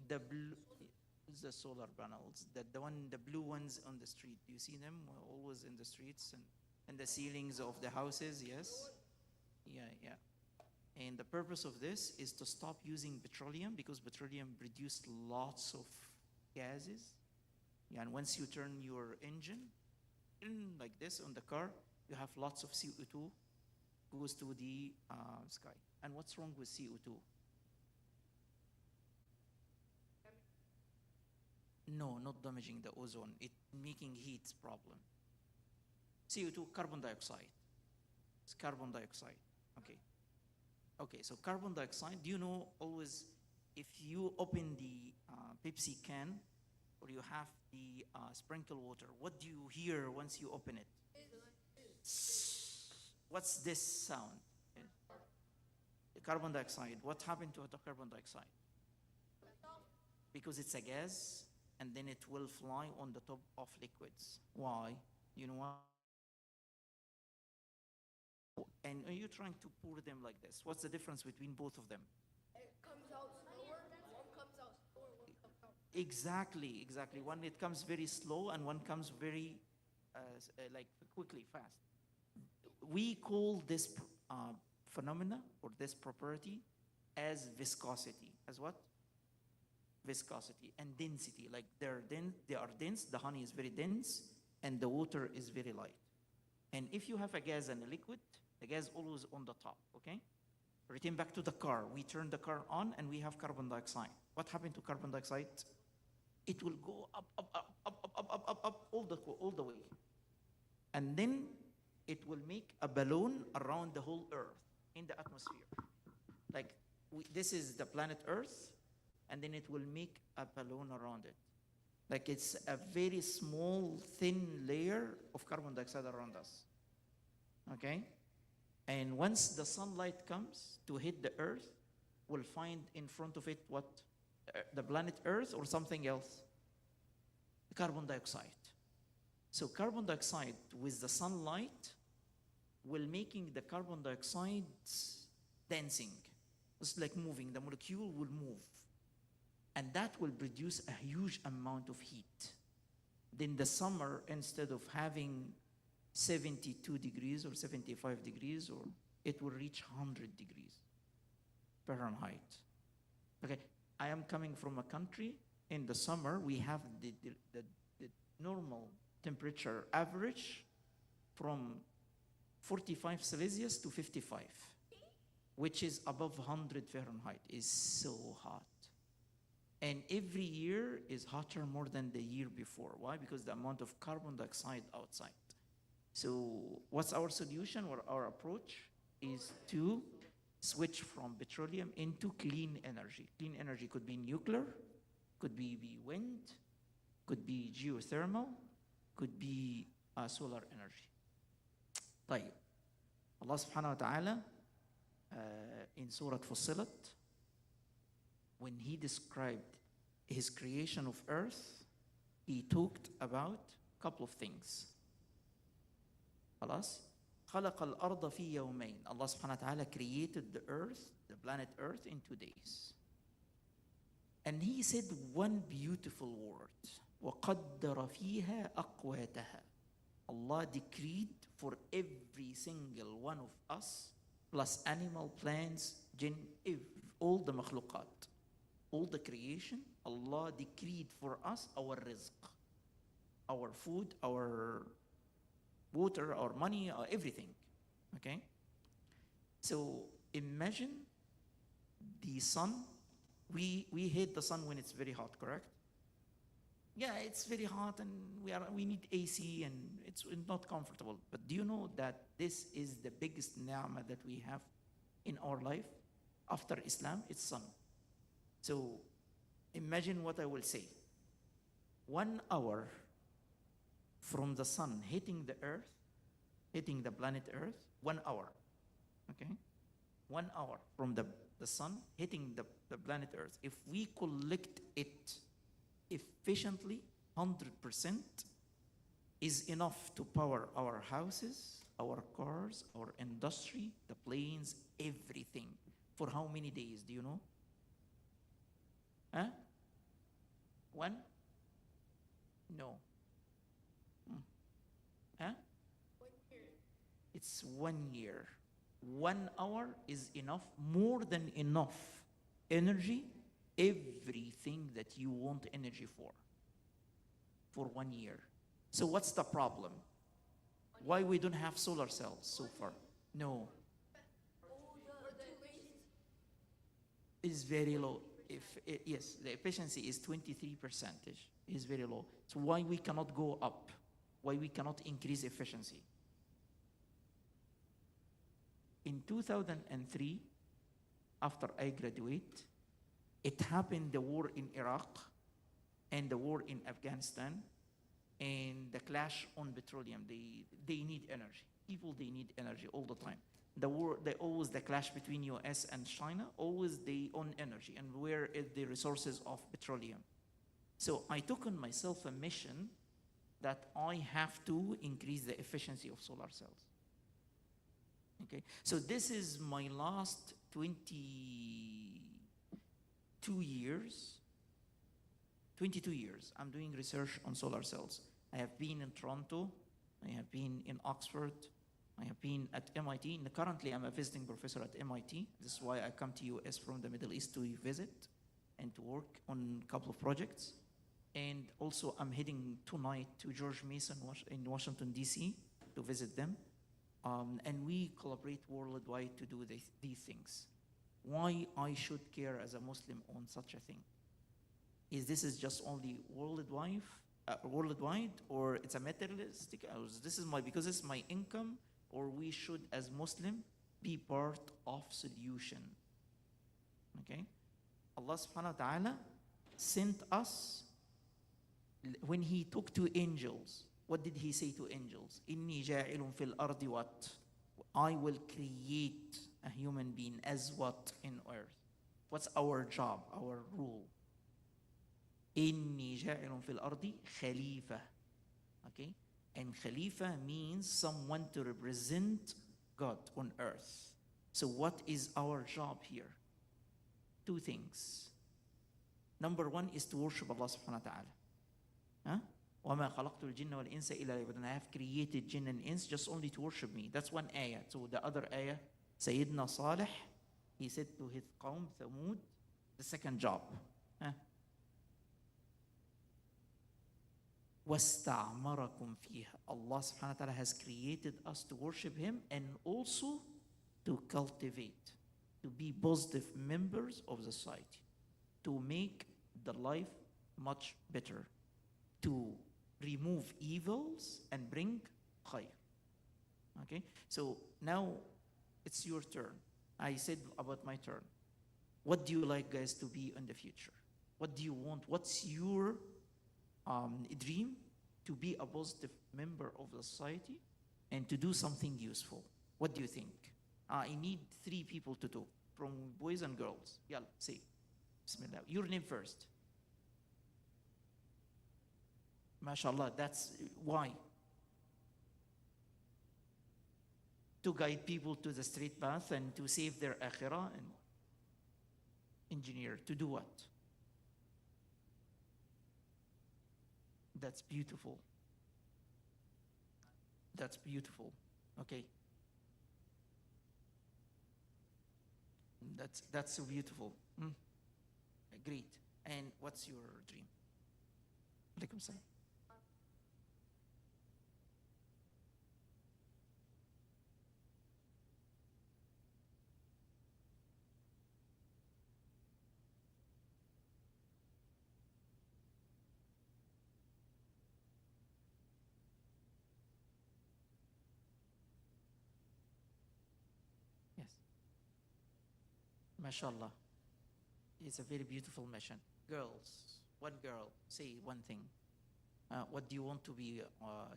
The blue, the solar panels, the blue ones on the street. Do you see them always in the streets and the ceilings of the houses? Yes. Yeah, yeah. And the purpose of this is to stop using petroleum because petroleum produces lots of gases. Yeah, and once you turn your engine in like this on the car, you have lots of CO2 goes to the sky. And what's wrong with CO2? No, not damaging the ozone. It making heat problem. CO2, carbon dioxide. It's carbon dioxide. Okay. Okay, so carbon dioxide, do you know always if you open the Pepsi can or you have the sprinkle water, what do you hear once you open it? What's this sound? The carbon dioxide. What happened to the carbon dioxide? Because it's a gas and then it will fly on the top of liquids. Why? You know why? And are you trying to pour them like this? What's the difference between both of them? It comes out slower, one comes out slower, one comes out. Exactly, exactly. One it comes very slow and one comes very like quickly, fast. We call this phenomena or this property as viscosity. As what? Viscosity and density. Like they are dense. The honey is very dense, and the water is very light. And if you have a gas and a liquid, the gas always on the top. Okay. Return back to the car. We turn the car on, and we have carbon dioxide. What happened to carbon dioxide? It will go up, up, up, up, up, up, up, up, up all the way, and then it will make a balloon around the whole Earth in the atmosphere. Like this is the planet Earth, and then it will make a balloon around it. Like it's a very small, thin layer of carbon dioxide around us. Okay? And once the sunlight comes to hit the Earth, we'll find in front of it what? The planet Earth or something else? Carbon dioxide. So carbon dioxide with the sunlight will making the carbon dioxide dancing. It's like moving, the molecule will move. And that will produce a huge amount of heat. Then the summer, instead of having 72 degrees or 75 degrees, or it will reach 100 degrees Fahrenheit. Okay, I am coming from a country, in the summer, we have the normal temperature average from 45 Celsius to 55, which is above 100 Fahrenheit, is so hot. And every year is hotter more than the year before. Why? Because the amount of carbon dioxide outside. So what's our solution or our approach is to switch from petroleum into clean energy. Clean energy could be nuclear, could be wind, could be geothermal, could be solar energy. طيب Allah subhanahu wa ta'ala in Surah Fussilat, when he described his creation of earth, he talked about a couple of things. خلاص خلق الأرض في يومين. Allah subhanahu wa ta'ala created the earth, the planet earth, in 2 days. And he said one beautiful word. وَقَدَّرَ فِيهَا أَقْوَاتَهَا. Allah decreed for every single one of us, plus animal, plants, jinn, all the makhluqat, all the creation, Allah decreed for us our rizq, our food, our water, our money, everything. Okay? So imagine the sun. We hate the sun when it's very hot, correct? Yeah, it's very hot and we need AC and it's not comfortable. But do you know that this is the biggest ni'mah that we have in our life after Islam? It's sun. So imagine what I will say. 1 hour from the sun hitting the earth, hitting the planet earth, 1 hour. Okay? 1 hour from the sun hitting the planet earth. If we collect it efficiently, 100%, is enough to power our houses, our cars, our industry, the planes, everything. For how many days, do you know? Huh? One? No. Huh? 1 year. It's 1 year. 1 hour is enough, more than enough energy, everything that you want energy for 1 year. So what's the problem? Why we don't have solar cells so far? No, it's very low. Yes, the efficiency is 23%. Is very low. So why we cannot go up? Why we cannot increase efficiency? In 2003, after I graduate, it happened the war in Iraq and the war in Afghanistan and the clash on petroleum. They need energy. People, they need energy all the time. The war, always the clash between US and China, always they own energy and where is the resources of petroleum. So I took on myself a mission that I have to increase the efficiency of solar cells. Okay, so this is my last 22 years. 22 years, I'm doing research on solar cells. I have been in Toronto, I have been in Oxford, I have been at MIT, and currently I'm a visiting professor at MIT. This is why I come to US from the Middle East to visit and to work on a couple of projects. And also I'm heading tonight to George Mason in Washington, DC to visit them. And we collaborate worldwide to do these things. Why I should care as a Muslim on such a thing? Is this just only worldwide, or it's a materialistic? This is because it's my income, or we should, as Muslim, be part of solution. Okay, Allah Subhanahu wa Taala sent us. When He talked to angels, what did He say to angels? Inni ja'ilun fil ardi what? I will create a human being as what in earth? What's our job, our rule? Inni ja'ilun fil ardi khalifa. Okay? And khalifa means someone to represent God on earth. So what is our job here? Two things. Number one is to worship Allah subhanahu wa ta'ala. Huh? وَمَا خَلَقْتُ الْجِنَّ وَالْإِنسَ إِلَّا لِيَعْبُدُونِ. I have created jinn and ins just only to worship me. That's one ayah. So the other ayah, Sayyidina Salih, he said to his qawm, Thamud, the second job. Huh? وَاسْتَعْمَرَكُمْ فِيهَا. Allah subhanahu wa ta'ala has created us to worship Him and also to cultivate, to be positive members of the society, to make the life much better, to remove evils and bring khair. Okay, so now it's your turn. I said about my turn. What do you like, guys, to be in the future? What do you want? What's your dream? To be a positive member of the society and to do something useful. What do you think? I need 3 people to talk, from boys and girls. Yalla, say. Bismillah. Your name first. MashaAllah, that's why. To guide people to the straight path and to save their akhirah. And engineer, to do what? That's beautiful. That's beautiful. Okay. That's so beautiful. Great. And what's your dream? Alaikum salam. Yes. MashaAllah. It's a very beautiful mission. Girls, one girl, say one thing. What do you want to be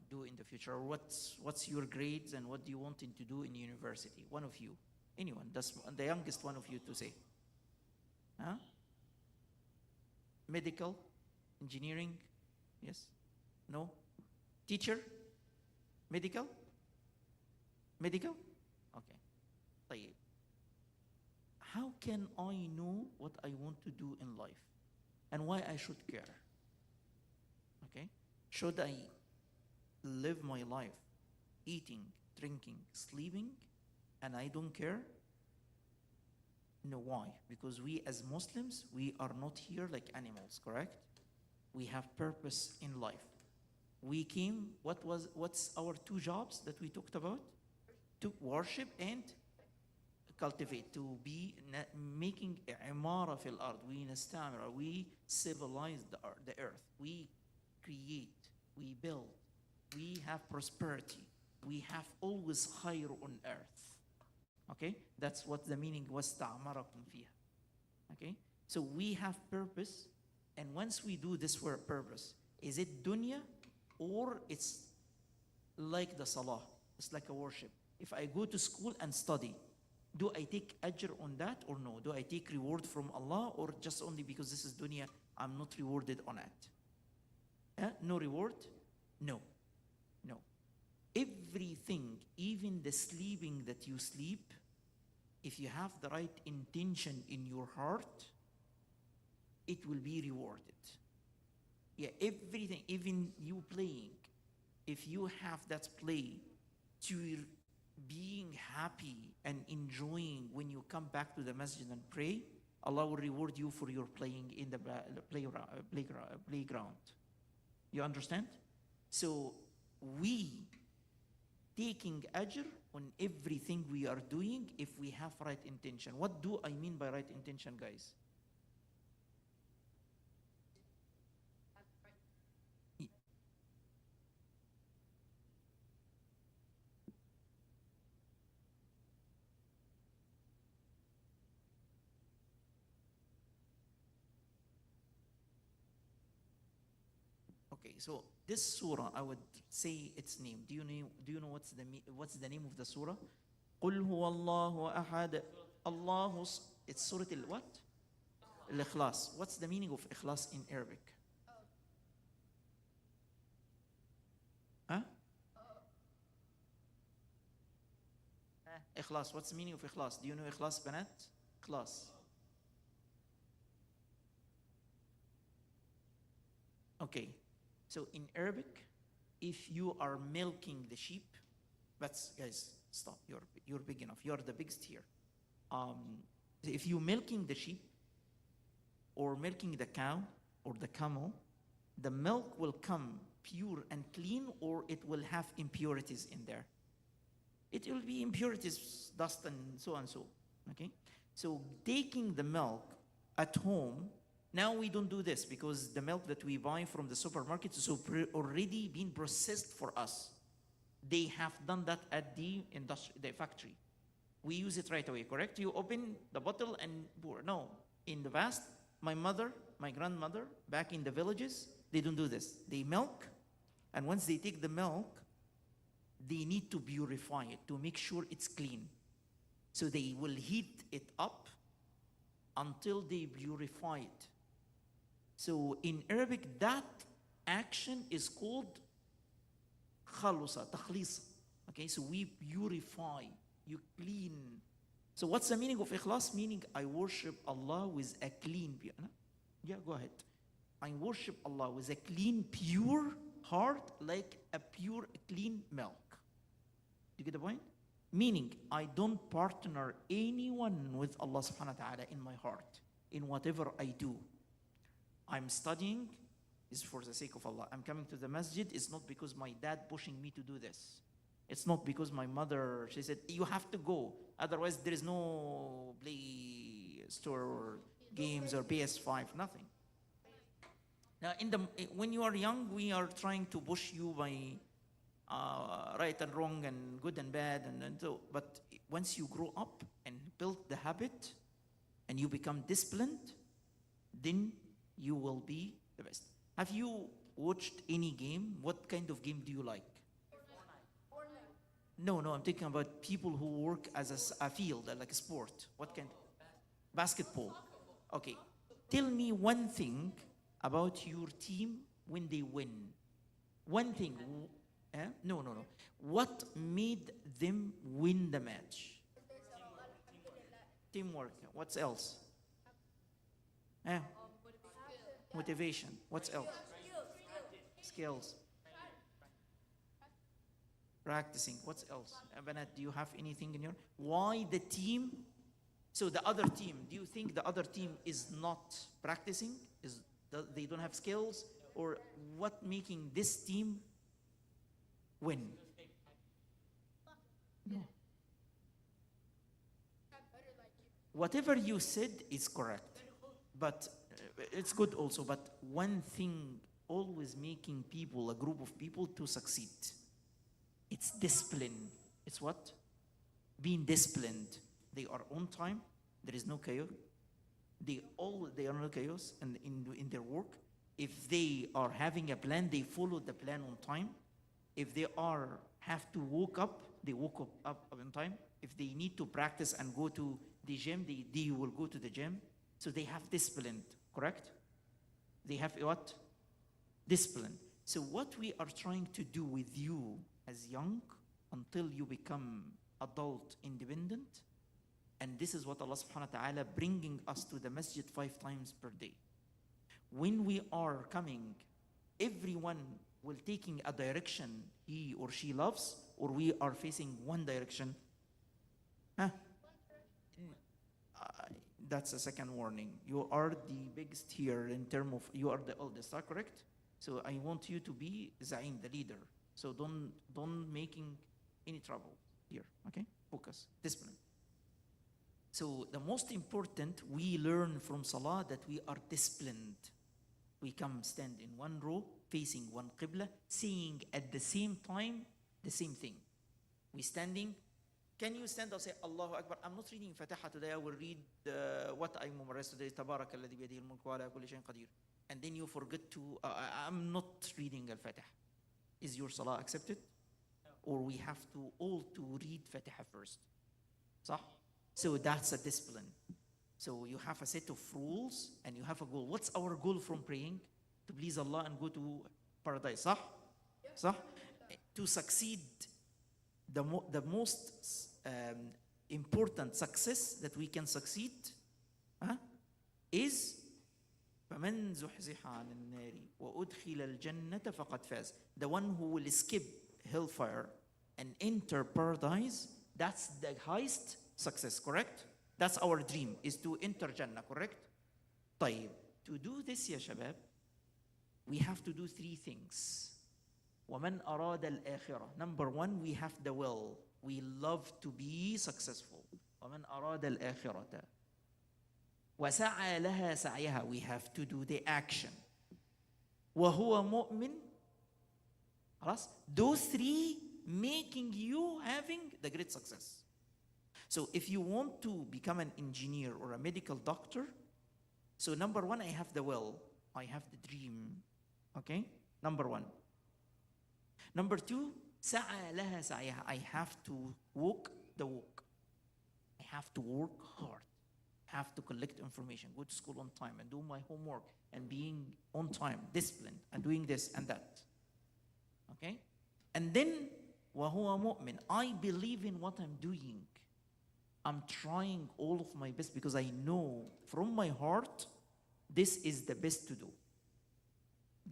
do in the future? Or what's your grades and what do you want to do in university? One of you, anyone. That's the youngest one of you to say. Huh? Medical, engineering, yes, no. Teacher, medical, medical. Okay. طيب. How can I know what I want to do in life and why I should care? Should I live my life eating, drinking, sleeping, and I don't care? No, why? Because we as Muslims, we are not here like animals, correct? We have purpose in life. We came, what's our two jobs that we talked about? To worship and cultivate, to be making imara fil ard. We nastamira, we civilize the earth. We create, we build, we have prosperity. We have always khair on earth. Okay? That's what the meaning was ta'amarakum fiha. Okay? So we have purpose, and once we do this for a purpose, is it dunya or it's like the salah? It's like a worship. If I go to school and study, do I take ajr on that or no? Do I take reward from Allah, or just only because this is dunya, I'm not rewarded on it? No reward? No. No. Everything, even the sleeping that you sleep, if you have the right intention in your heart, it will be rewarded. Yeah, everything, even you playing, if you have that play to being happy and enjoying when you come back to the masjid and pray, Allah will reward you for your playing in the playground. You understand? So we taking ajr on everything we are doing if we have right intention. What do I mean by right intention, guys? Okay, so this surah, I would say its name. Do you know what's the name of the surah? قُلْ هُوَ اللَّهُ أَحَدٌ Allahus. It's surah what? Al-Ikhlas. What's the meaning of Ikhlas in Arabic? Huh? Ikhlas. What's the meaning of Ikhlas? Do you know Ikhlas, Banat? Ikhlas. Okay. So in Arabic, if you are milking the sheep, that's, guys, stop. You're big enough. You're the biggest here. If you're milking the sheep or milking the cow or the camel, the milk will come pure and clean, or it will have impurities in there. It will be impurities, dust and so and so. Okay? So taking the milk at home, now we don't do this because the milk that we buy from the supermarket is already been processed for us. They have done that at the factory. We use it right away, correct? You open the bottle and pour. No, in the past, my mother, my grandmother, back in the villages, they don't do this. They milk, and once they take the milk, they need to purify it to make sure it's clean. So they will heat it up until they purify it. So in Arabic, that action is called khalusa, takhlisa. Okay, so we purify, you clean. So what's the meaning of ikhlas? Meaning I worship Allah with a clean, yeah, go ahead. I worship Allah with a clean, pure heart, like a pure, clean milk. Do you get the point? Meaning I don't partner anyone with Allah subhanahu wa ta'ala in my heart, in whatever I do. I'm studying is for the sake of Allah. I'm coming to the masjid is not because my dad pushing me to do this. It's not because my mother, she said, you have to go. Otherwise there is no Play Store or games or PS5, nothing. Now, when you are young, we are trying to push you by right and wrong and good and bad. But once you grow up and build the habit and you become disciplined, then you will be the best. Have you watched any game? What kind of game do you like? No, I'm talking about people who work as a field, like a sport. What kind? Basketball. Okay. Tell me one thing about your team when they win. One thing. No. What made them win the match? Teamwork. What else? Motivation. What else? Skills. Practicing. What else? Banat, do you have anything in your... Why the team? So the other team, do you think the other team is not practicing? They don't have skills? Or what making this team win? No. Whatever you said is correct. But it's good also. But one thing always making people, a group of people to succeed, it's discipline. It's what? Being disciplined. They are on time. There is no chaos. They are no chaos in their work. If they are having a plan, they follow the plan on time. If they have to wake up, they woke up on time. If they need to practice and go to the gym, they will go to the gym. So they have discipline, correct? They have what? Discipline. So what we are trying to do with you as young until you become adult independent, and this is what Allah subhanahu wa ta'ala bringing us to the masjid 5 times per day. When we are coming, everyone will taking a direction he or she loves, or we are facing one direction. That's a second warning. You are the biggest here in terms of, you are the oldest, correct? So I want you to be Zaim, the leader. So don't making any trouble here, okay? Focus, discipline. So the most important, we learn from Salah that we are disciplined. We come stand in one row, facing one Qibla, saying at the same time, the same thing. We standing. Can you stand or say, Allahu Akbar? I'm not reading Fatiha today. I will read what I memorize today. Tabarak alladhi biyadihi al-mulku wa ala kulli shay'in qadir. And then you forget to, I'm not reading al-Fatiha. Is your Salah accepted? No. Or we have to all to read Fatiha first. صح? So that's a discipline. So you have a set of rules and you have a goal. What's our goal from praying? To please Allah and go to paradise. صح? صح? To succeed, the most important success that we can succeed is فَمَنْ زُحْزِحَ عَنِ النَّارِ وَأُدْخِلَ الْجَنَّةَ فَقَدْ فَازَ. The one who will skip hellfire and enter paradise, that's the highest success, correct? That's our dream, is to enter Jannah, correct? طيب, to do this, ya shabab, we have to do 3 things. وَمَنْ أَرَادَ الْآخِرَةِ. Number 1, we have the will. We love to be successful. وَمَنْ أَرَادَ الْآخِرَةَ وَسَعَى لَهَا سَعْيَهَا. We have to do the action. وَهُوَ مُؤْمِنٌ. Those 3 making you having the great success. So if you want to become an engineer or a medical doctor, so number 1, I have the will. I have the dream. Okay? Number 1. Number 2, سَعَى لَهَا سَعْيَهَا. I have to walk the walk. I have to work hard. Have to collect information, go to school on time and do my homework and being on time, disciplined and doing this and that. Okay? And then, وَهُوَ مُؤْمِنٌ. I believe in what I'm doing. I'm trying all of my best because I know from my heart this is the best to do.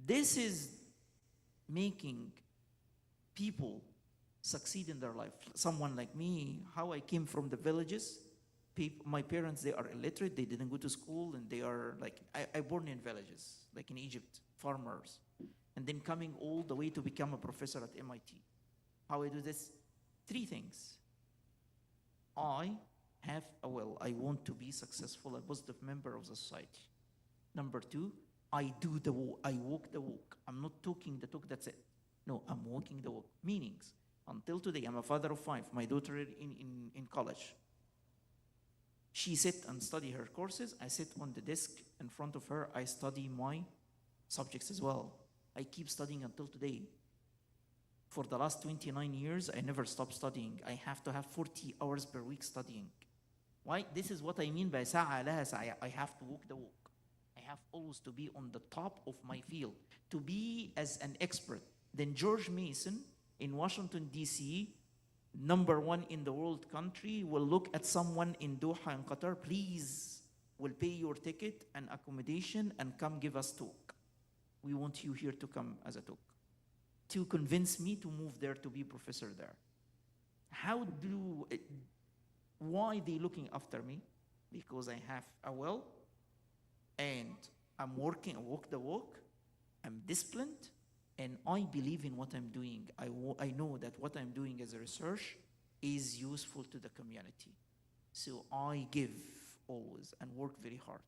This is making people succeed in their life. Someone like me, how I came from the villages, my parents, they are illiterate, they didn't go to school, and they are like, I born in villages, like in Egypt, farmers. And then coming all the way to become a professor at MIT. How I do this? 3 things. I have a will. I want to be successful, a positive member of the society. Number 2, I do the walk. I walk the walk. I'm not talking the talk, that's it. No, I'm walking the walk. Meanings, until today, I'm a father of 5. My daughter in college. She sit and study her courses. I sit on the desk in front of her. I study my subjects as well. I keep studying until today. For the last 29 years, I never stopped studying. I have to have 40 hours per week studying. Why? This is what I mean by سَعَى لَهَا سَعْيَهَا. I have to walk the walk. I have always to be on the top of my field, to be as an expert. Then George Mason in Washington, D.C., number 1 in the world country, will look at someone in Doha in Qatar, please, will pay your ticket and accommodation and come give us talk. we want you here to come as a talk, to convince me to move there to be professor there. Why they looking after me? Because I have a will, and I'm working, I walk the walk, I'm disciplined, and I believe in what I'm doing. I know that what I'm doing as a research is useful to the community. So I give always and work very hard.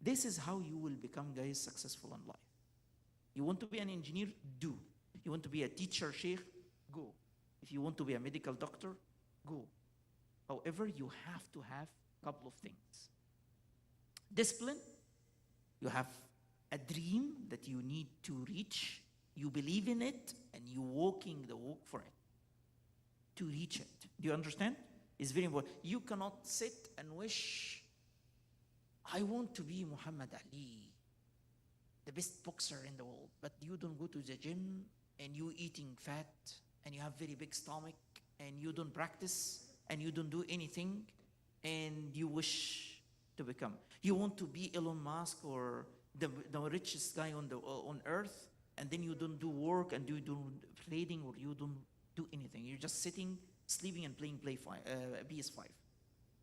This is how you will become, guys, successful in life. You want to be an engineer? Do. You want to be a teacher, sheikh? Go. If you want to be a medical doctor? Go. However, you have to have a couple of things. Discipline. You have a dream that you need to reach. You believe in it, and you're walking the walk for it to reach it. Do you understand? It's very important. You cannot sit and wish, I want to be Muhammad Ali, the best boxer in the world, but you don't go to the gym, and you eating fat, and you have very big stomach, and you don't practice, and you don't do anything, and you wish to become. You want to be Elon Musk or the richest guy on earth, and then you don't do work, and you don't trading, or you don't do anything. You're just sitting, sleeping, and playing PS5.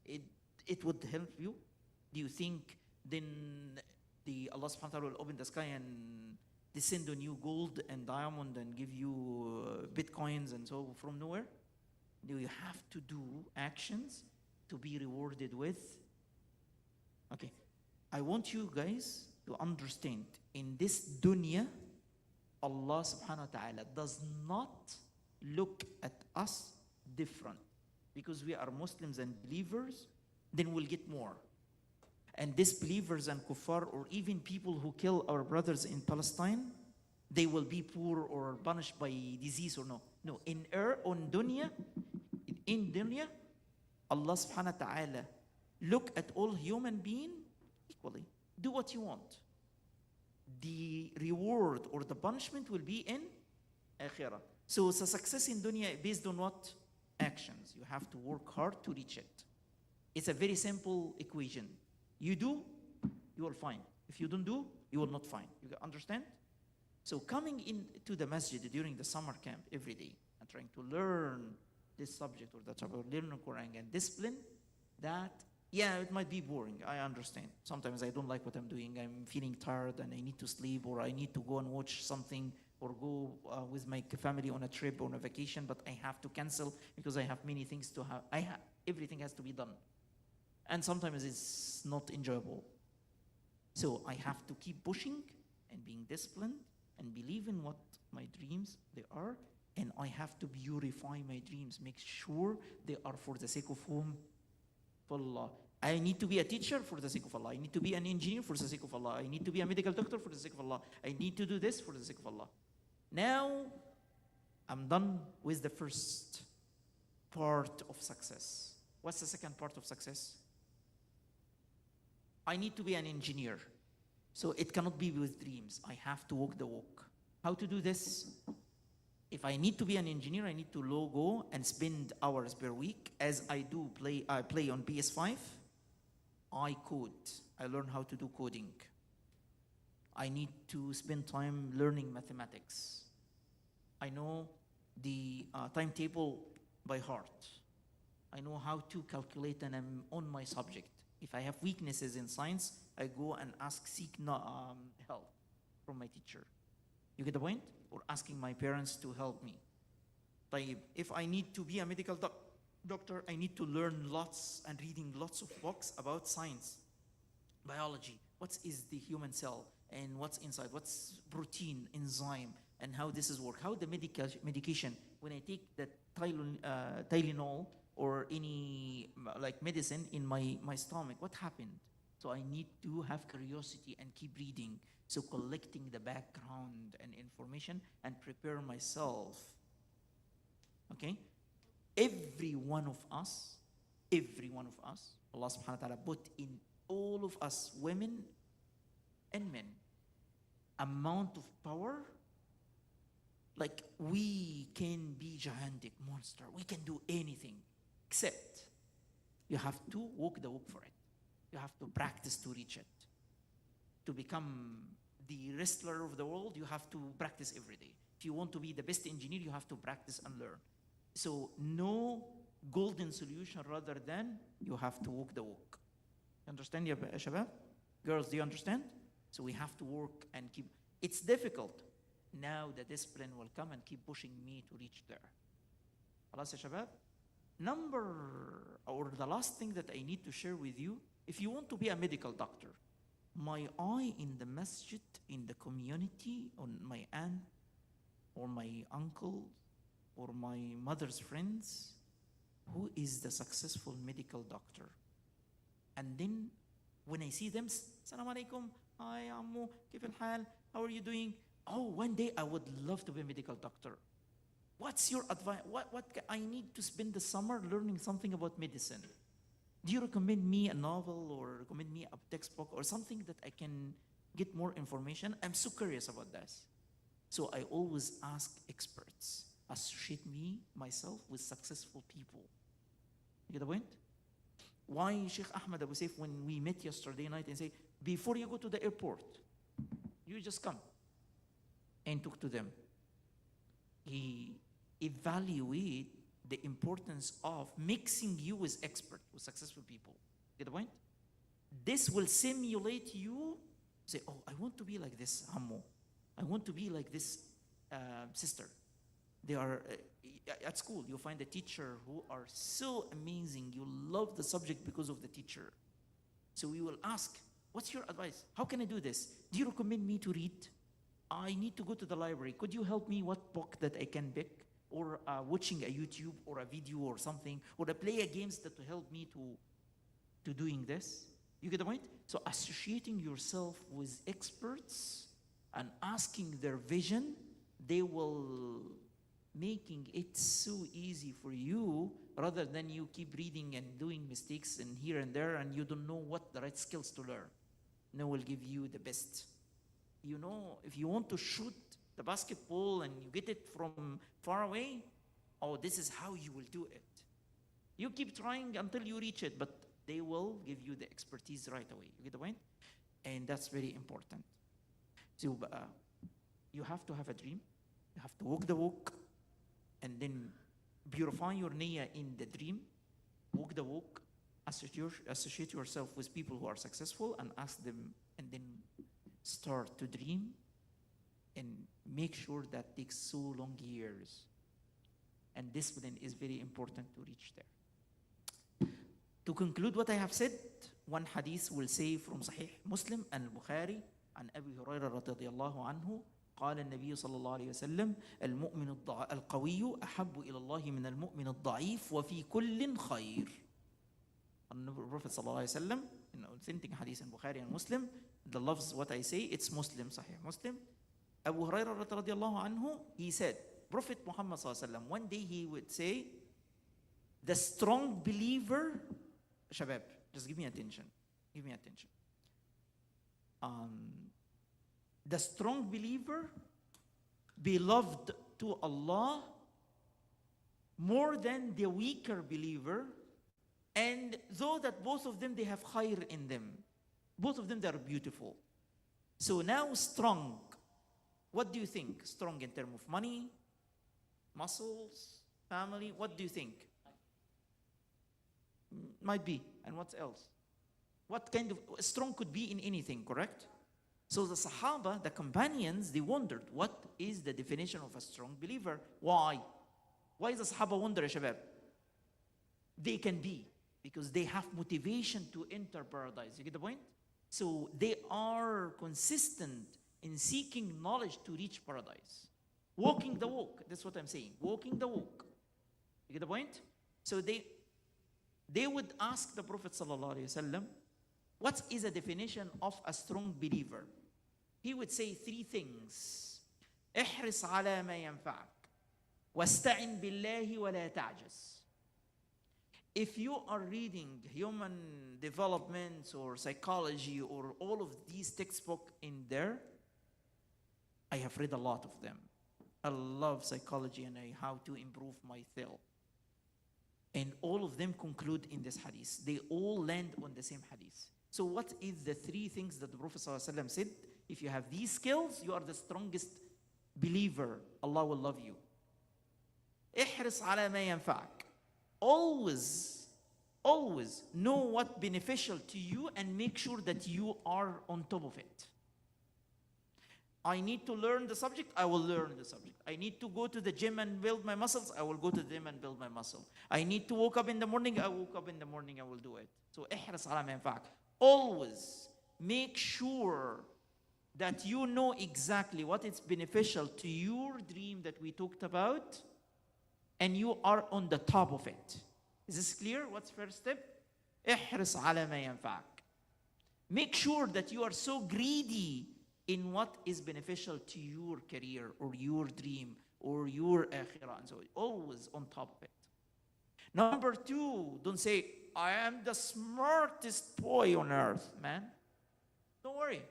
It would help you. Do you think then Allah subhanahu wa ta'ala will open the sky and descend on you gold and diamond and give you bitcoins and so from nowhere? Do you have to do actions to be rewarded with? Okay, I want you guys to understand, in this dunya, Allah subhanahu wa ta'ala does not look at us different. Because we are Muslims and believers, then we'll get more. And disbelievers and kuffar, or even people who kill our brothers in Palestine, they will be poor or punished by disease or no. No, in dunya, Allah subhanahu wa ta'ala look at all human beings equally. Do what you want. The reward or the punishment will be in akhirah. So it's a success in dunya based on what? Actions. You have to work hard to reach it. It's a very simple equation. You do, you will find. If you don't do, you will not find. You understand? So coming into the masjid during the summer camp every day and trying to learn this subject or that subject, learn the Quran and discipline, that, yeah, it might be boring. I understand. Sometimes I don't like what I'm doing. I'm feeling tired and I need to sleep, or I need to go and watch something, or go with my family on a trip or on a vacation, but I have to cancel because I have many things to have. Everything has to be done. And sometimes it's not enjoyable. So I have to keep pushing and being disciplined and believe in what my dreams they are, and I have to purify my dreams, make sure they are for the sake of whom? For Allah. I need to be a teacher for the sake of Allah. I need to be an engineer for the sake of Allah. I need to be a medical doctor for the sake of Allah. I need to do this for the sake of Allah. Now, I'm done with the first part of success. What's the second part of success? I need to be an engineer. So it cannot be with dreams. I have to walk the walk. How to do this? If I need to be an engineer, I need to go and spend hours per week. As I do I play on PS5. I code. I learn how to do coding. I need to spend time learning mathematics. I know the timetable by heart. I know how to calculate, and I'm on my subject. If I have weaknesses in science, I go and seek help from my teacher. You get the point? Or asking my parents to help me. If I need to be a medical doctor, I need to learn lots and reading lots of books about science, biology. What is the human cell and what's inside? What's protein, enzyme, and how this is work? How the medication, when I take the Tylenol or any like medicine in my stomach, what happened? So I need to have curiosity and keep reading. So collecting the background and information and prepare myself. Okay? Every one of us, Allah subhanahu wa ta'ala put in all of us, women and men, amount of power. Like we can be gigantic monster. We can do anything, except you have to walk the walk for it. You have to practice to reach it, to become the wrestler of the world, you have to practice every day. If you want to be the best engineer, you have to practice and learn. So no golden solution rather than you have to walk the walk. You understand, ya shabab? Girls, do you understand? So we have to work and keep. It's difficult. Now the discipline will come and keep pushing me to reach there. خلاص يا شباب? The last thing that I need to share with you, if you want to be a medical doctor, my eye in the masjid, in the community, on my aunt or my uncle or my mother's friends, who is the successful medical doctor? And then when I see them, Assalamu alaikum, hi Ammu, كيف الحال? How are you doing? Oh, one day I would love to be a medical doctor. What's your advice? I need to spend the summer learning something about medicine. Do you recommend me a novel or recommend me a textbook or something that I can get more information? I'm so curious about this. So I always ask experts, associate myself with successful people. You get the point? Why Sheikh Ahmed Abu Saif, when we met yesterday night and say, before you go to the airport, you just come and talk to them. He evaluate the importance of mixing you with experts, with successful people. Get the point? This will simulate you. Say, oh, I want to be like this Ammo. I want to be like this sister. They are at school. You find a teacher who are so amazing. You love the subject because of the teacher. So we will ask, what's your advice? How can I do this? Do you recommend me to read? I need to go to the library. Could you help me what book that I can pick? Or watching a YouTube or a video or something, or play a games that will help me to doing this. You get the point? So associating yourself with experts and asking their vision, they will making it so easy for you rather than you keep reading and doing mistakes and here and there and you don't know what the right skills to learn. No will give you the best. You know, if you want to shoot the basketball and you get it from far away, oh, this is how you will do it. You keep trying until you reach it, but they will give you the expertise right away. You get the point? And that's very important. So you have to have a dream. You have to walk the walk and then purify your niyyah in the dream, walk the walk, associate yourself with people who are successful and ask them, and then start to dream and make sure that takes so long years. And discipline is very important to reach there. To conclude what I have said, one hadith will say from Sahih Muslim and Bukhari عن أبي هريرة رضي الله عنه قال النبي صلى الله عليه وسلم المؤمن القوي أحب إلى الله من المؤمن الضعيف وفي كل خير. The Prophet صلى الله عليه وسلم, in authentic hadith in Bukhari and Muslim, the loves what I say, it's Muslim, Sahih Muslim. Abu Hurairah radiallahu anhu, he said, Prophet Muhammad sallallahu alaihi wasallam, one day he would say, the strong believer, Shabab, just give me attention. The strong believer, beloved to Allah, more than the weaker believer, and though that both of them, they have khair in them. Both of them, they are beautiful. So now strong. What do you think? Strong in terms of money, muscles, family? What do you think? Might be. And what else? What kind of strong could be in anything, correct? So the Sahaba, the companions, they wondered, what is the definition of a strong believer? Why? Why the Sahaba wonder, ya Shabab? They can be, because they have motivation to enter paradise. You get the point? So they are consistent in seeking knowledge to reach paradise. Walking the walk, that's what I'm saying. Walking the walk. You get the point? So they would ask the Prophet ﷺ, what is a definition of a strong believer? He would say three things. احرص على ما ينفعك واستعن بالله ولا تعجز. If you are reading human development or psychology or all of these textbooks in there, I have read a lot of them. I love psychology and how to improve my thought. And all of them conclude in this hadith. They all land on the same hadith. So what is the three things that the Prophet ﷺ said? If you have these skills, you are the strongest believer. Allah will love you. احرص على ما ينفعك. Always know what beneficial to you and make sure that you are on top of it. I need to learn the subject, I will learn the subject. I need to go to the gym and build my muscles, I will go to the gym and build my muscle. I need to wake up in the morning, I woke up in the morning, I will do it. So احرص على ما ينفعك. Always make sure that you know exactly what is beneficial to your dream that we talked about, and you are on the top of it. Is this clear? What's first step? احرص على ما ينفعك. Make sure that you are so greedy in what is beneficial to your career or your dream or your akhirah, and so always on top of it. Number two, don't say, I am the smartest boy on earth, man. Don't worry.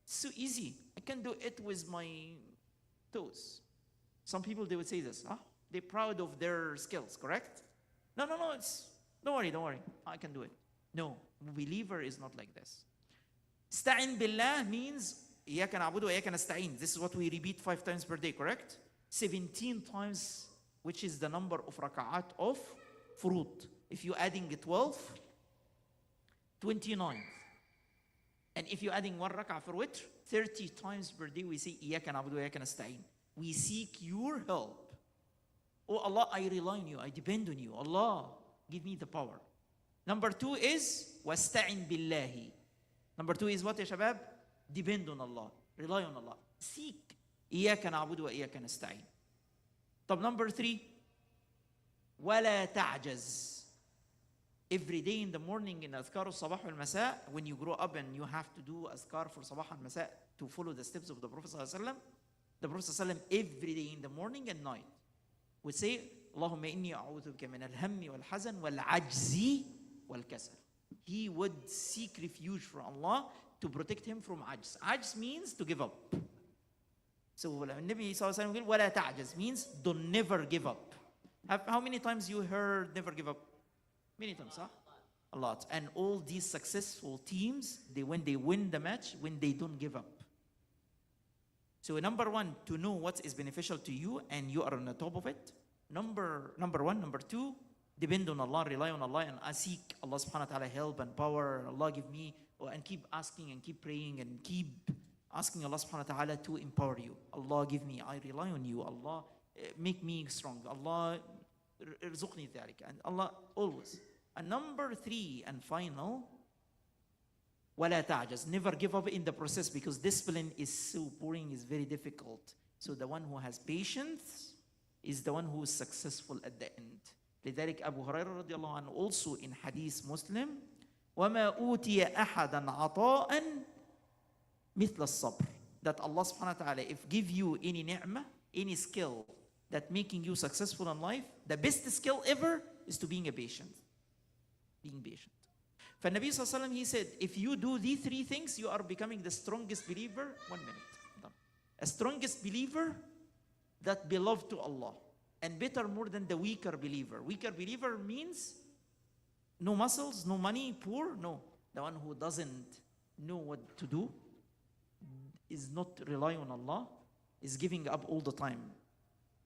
It's so easy. I can do it with my toes. Some people, they would say this, huh? They're proud of their skills, correct? No, don't worry. I can do it. No, believer is not like this. استعن بالله means إياك نعبد وإياك نستعين. This is what we repeat 5 times per day, correct? 17 times, which is the number of raka'at of furud. If you're adding 12, 29. And if you're adding 1 raka'ah for witr, 30 times per day we say إياك نعبد وإياك نستعين. We seek your help. Oh Allah, I rely on you, I depend on you. Allah, give me the power. Number 2 is واستعن بالله. Number 2 is what يا شباب? Depend on Allah, rely on Allah. Seek إياك نعبد وإياك نستعين. طب number 3, ولا تعجز. Every day in the morning in أذكار الصباح والمساء, when you grow up and you have to do أذكار for صباح والمساء to follow the steps of the Prophet صلى الله عليه وسلم, the Prophet صلى الله عليه وسلم every day in the morning and night would say, اللهم إني أعوذ بك من الهم والحزن والعجز والكسل. He would seek refuge from Allah to protect him from ajz. Ajz means to give up. So Nabi صلى الله عليه وسلم ولا تعجز means don't never give up. How many times you heard never give up? Many times, huh? A lot. And all these successful teams, when they win the match, when they don't give up. So number 1, to know what is beneficial to you and you are on the top of it. Number 1. Number 2, depend on Allah, rely on Allah, and seek Allah subhanahu wa ta'ala help and power. Allah give me, and keep asking and keep praying and keep asking Allah subhanahu wa ta'ala to empower you. Allah give me, I rely on you. Allah make me strong. Allah ارزقني ذلك. And Allah always. And number 3 and final, ولا تعجز. Never give up in the process, because discipline is so boring, is very difficult. So the one who has patience is the one who is successful at the end. لذلك أبو هريرة رضي الله عنه also in hadith Muslim, وما أوتي أحدا عطاء مثل الصبر. That Allah subhanahu wa ta'ala, if give you any ni'mah, any skill that making you successful in life, the best skill ever is to being patient. Being patient. فالنبي صلى الله عليه وسلم, he said, if you do these 3 things, you are becoming the strongest believer. 1 minute. A strongest believer that beloved to Allah, and better more than the weaker believer. Weaker believer means no muscles, no money, poor. No, the one who doesn't know what to do, is not relying on Allah, is giving up all the time.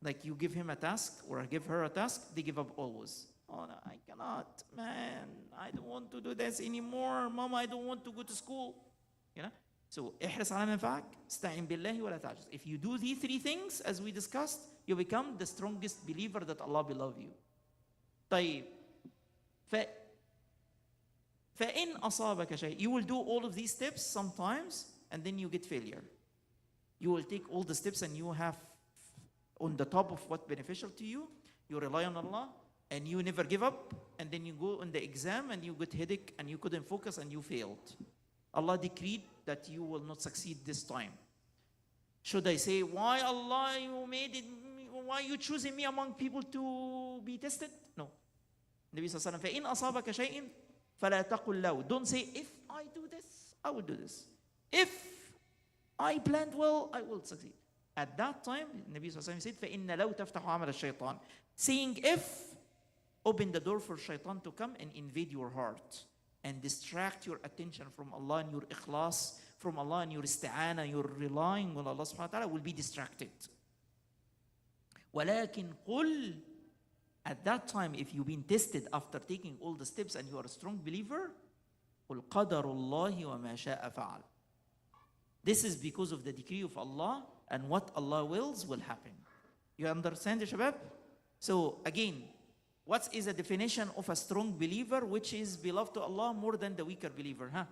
Like you give him a task or give her a task, they give up always. Oh, no, I cannot, man. I don't want to do this anymore. Mama, I don't want to go to school. You know? So, احرص على ما ينفعك, استعن بالله ولا تعجز. If you do these 3 things, as we discussed, you become the strongest believer that Allah will love you. طيب. فإن أصابك شيء. You will do all of these steps sometimes, and then you get failure. You will take all the steps and you have on the top of what beneficial to you. You rely on Allah and you never give up, and then you go on the exam and you get headache and you couldn't focus and you failed. Allah decreed that you will not succeed this time. Should I say, why Allah you made it, why you choosing me among people to be tested? No. Nabi sallallahu alaihi wasallam, فإن أصابك شيء فلا تقل له. Don't say, if I do this, I will do this. If I planned well, I will succeed. At that time, Nabi sallallahu alaihi wasallam said, فإن لو تفتح عمل الشيطان. Saying if, open the door for shaitan to come and invade your heart and distract your attention from Allah and your ikhlas from Allah and your isti'ana, you're relying on Allah subhanahu wa ta'ala, will be distracted. ولكن قل, at that time, if you've been tested after taking all the steps and you are a strong believer, قل قدر الله وما شاء فعل. This is because of the decree of Allah, and what Allah wills will happen. You understand, Shabab? So again, what is the definition of a strong believer which is beloved to Allah more than the weaker believer? Huh?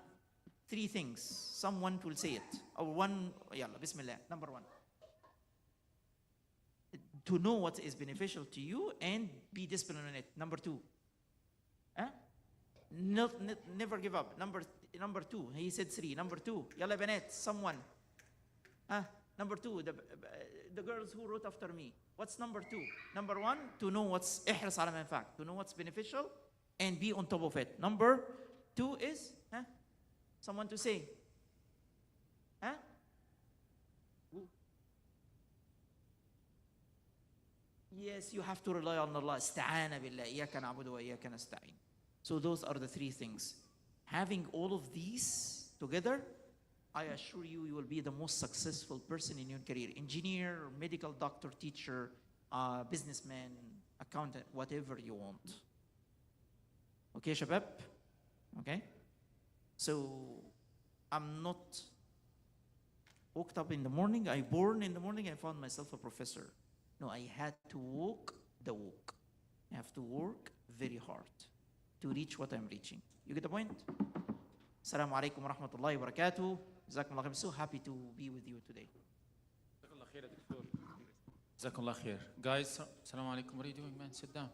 3 things. Someone will say it. Or one, yalla, bismillah. Number 1. To know what is beneficial to you and be disciplined on it. Number 2. Huh? Never give up. Number 2. He said 3. Number 2. Yalla banet, someone. Huh? Number 2, the girls who wrote after me. What's number 2? Number 1, to know what's ihras ala manfa'ak, to know what's beneficial and be on top of it. Number 2 is, someone to say. Yes, you have to rely on Allah. Ista'ana billah, iyaka na'budu wa iyaka nasta'in. So those are the 3 things. Having all of these together, I assure you, you will be the most successful person in your career. Engineer, medical doctor, teacher, businessman, accountant, whatever you want. Okay, Shabab? Okay? So, I'm not woke up in the morning, I born in the morning, I found myself a professor. No, I had to walk the walk. I have to work very hard to reach what I'm reaching. You get the point? Assalamu alaikum wa rahmatullahi wa barakatuh. Jazakumullah khair. I'm so happy to be with you today. Jazakallah khair. Guys, assalamu alaikum. What are you doing, man? Sit down.